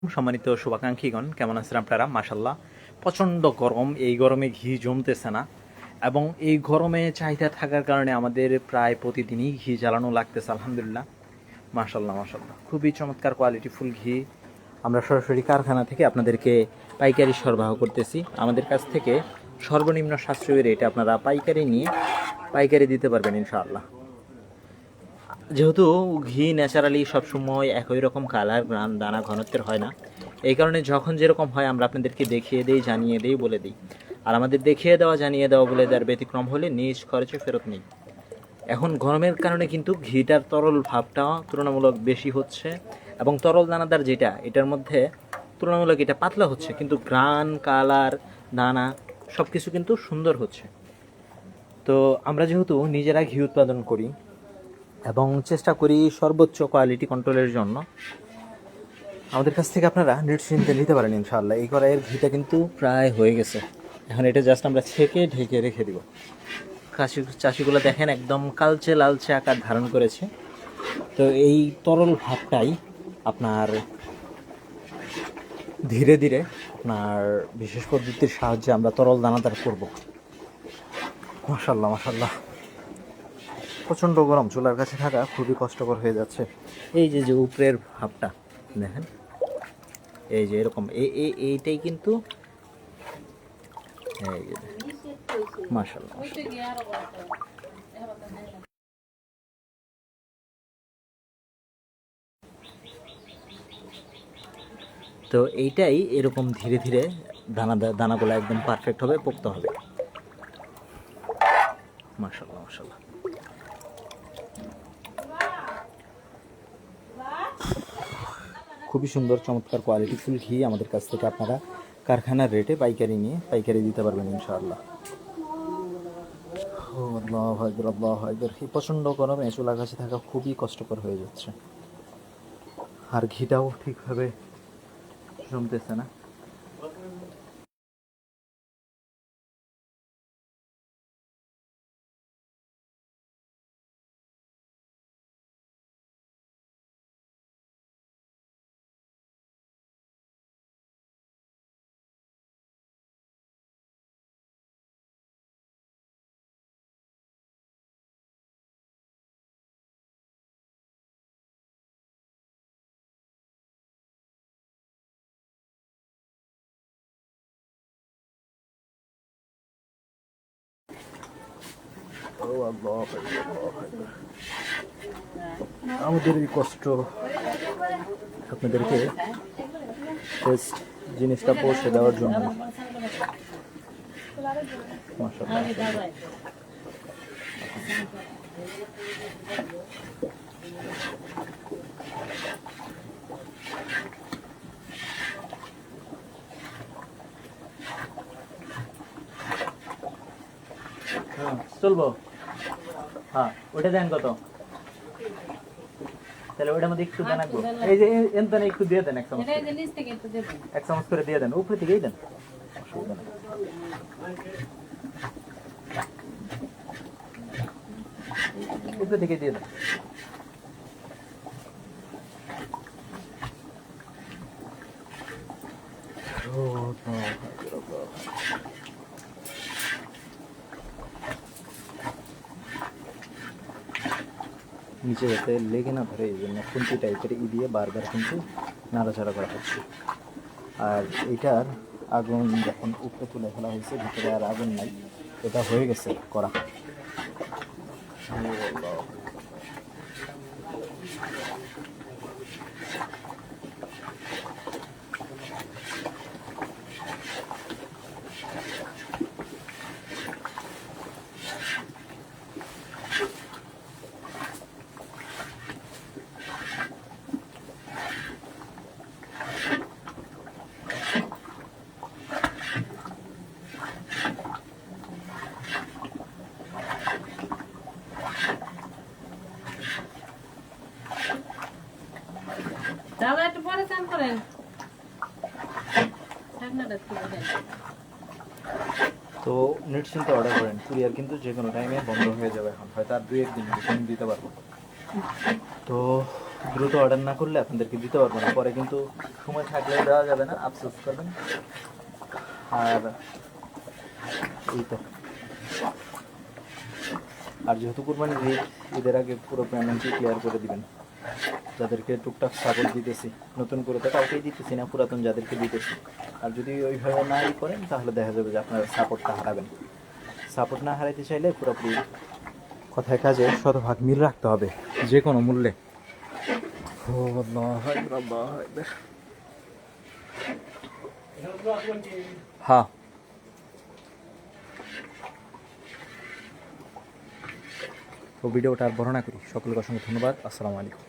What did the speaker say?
সম্মানিত শুভাকাঙ্ক্ষীগণ, কেমন আছেন আপনারা? মাশাল্লাহ, প্রচণ্ড গরম। এই গরমে ঘি জমতেছে না, এবং এই গরমে চাহিদা থাকার কারণে আমাদের প্রায় প্রতিদিনই ঘি জ্বালানো লাগতেছে। আলহামদুলিল্লাহ, মাশাল্লাহ মাশাল্লাহ, খুবই চমৎকার কোয়ালিটিফুল ঘি আমরা সরাসরি কারখানা থেকে আপনাদেরকে পাইকারি সরবরাহ করতেছি। আমাদের কাছ থেকে সর্বনিম্ন সাশ্রয়ী রেটে আপনারা পাইকারি নিয়ে পাইকারি দিতে পারবেন ইনশাআল্লাহ। যেহেতু ঘি ন্যাচারালি সবসময় একই রকম কালার, গ্রান, দানা, ঘনত্বের হয় না, এই কারণে যখন যেরকম হয় আমরা আপনাদেরকে দেখিয়ে দিই, জানিয়ে দিই, বলে দিই। আর আমাদের দেখিয়ে দেওয়া, জানিয়ে দেওয়া, বলে দেওয়ার ব্যতিক্রম হলে নিজ খরচে ফেরত নেই। এখন গরমের কারণে কিন্তু ঘিটার তরল ভাবটা তুলনামূলক বেশি হচ্ছে, এবং তরল দানাদার যেটা, এটার মধ্যে তুলনামূলক এটা পাতলা হচ্ছে, কিন্তু গ্রান, কালার, দানা সব কিছু কিন্তু সুন্দর হচ্ছে। তো আমরা যেহেতু নিজেরা ঘি উৎপাদন করি এবং চেষ্টা করি সর্বোচ্চ কোয়ালিটি কন্ট্রোলের জন্য, আমাদের কাছ থেকে আপনারা নিশ্চিন্তে নিতে পারেন ইনশাআল্লাহ। এই কড়াইয়ের ঘিটা কিন্তু প্রায় হয়ে গেছে। এখন এটা জাস্ট আমরা ছেঁকে ঢেকে রেখে দিব। চাষিগুলো দেখেন একদম কালচে লালচে আকার ধারণ করেছে। তো এই তরল ভাবটাই আপনার ধীরে ধীরে আপনার বিশেষ পদ্ধতির সাহায্যে আমরা তরল দানাদার করব। মাশাল্লাহ মাশাল্লাহ, প্রচণ্ড গরম, চুলার কাছে থাকা খুবই কষ্টকর হয়ে যাচ্ছে। এই যে যে উপরের ভাবটা দেখেন, এই যে এরকম এইটাই কিন্তু মাশাআল্লাহ। তো এইটাই এরকম ধীরে ধীরে দানাগুলো একদম পারফেক্ট হবে, পোক্ত হবে। মাশাআল্লাহ মাশাআল্লাহ, খুবই সুন্দর চমৎকার কোয়ালিটিফুল ঘি আমাদের কাছ থেকে আপনারা কারখানার রেটে পাইকারি নিয়ে পাইকারি দিতে পারবেন ইনশাআল্লাহ। আল্লাহু আকবার, আল্লাহু আকবার। এই প্রচণ্ড গরমে চুলার কাছে থাকা খুবই কষ্টকর হয়ে যাচ্ছে, আর ঘিটাও ঠিকভাবে জমতেছে না। ও আল্লাহ, আমাদের এই কষ্ট আপনাদেরকে টেস্ট জিনিসটা পৌঁছে দেওয়ার জন্য। মাশাআল্লাহ, চলবো। হ্যাঁ, ওটা দেন কত? তাহলে ওটার মধ্যে একটু দেন, এই যে এনতানে একটু দিয়ে দেন, এক চামচ করে দিয়ে দেন, উপরে থেকেই দেন, অসুবিধা নেই। উপরে থেকে দিয়ে দেন। নিচে যাতে লেগে না ধরে, এই জন্য খুন্তি টাইপের দিয়ে বারবার কিন্তু নাড়াচাড়া করা হচ্ছে। আর এইটার আগুন যখন উপরে তুলে ফেলা হয়েছে, ভিতরে আর আগুন নাই, এটা হয়ে গেছে করা। একটু পরে চান করেন। তো নিশ্চিন্তে অর্ডার করেন, কুরিয়ার কিন্তু যে কোনো টাইমে বন্ধ হয়ে যাবে। এখন হয়তো আর 2-1 দিন দিতে পারবো। তো দ্রুত অর্ডার না করলে আপনাদেরকে দিতে পারবো না, পরে কিন্তু সময় থাকলে দেওয়া যাবে না, আফসোস করবেন। আর এই তো, আর যেহেতু কুরবানির ঈদ, ঈদের আগে পুরো পেমেন্টই ক্লিয়ার করে দিবেন। যাদেরকে টুকটাক সাপোর্ট দিতেছি, নতুন করে তো কাউকেই দিতেছি না, পুরাতন যাদেরকে দিতেছি। আর যদি ওইভাবে না করেন তাহলে দেখা যাবে যে আপনারা সাপোর্টটা হারাবেন। সাপোর্ট না হারাইতে চাইলে পুরোপুরি কথায় কাজে শতভাগ মিল রাখতে হবে, যে কোনো মূল্যে। হ্যাঁ, তো ভিডিওটা আর বর্ণনা করি। সকলকে অসংখ্য ধন্যবাদ। আসসালামু আলাইকুম।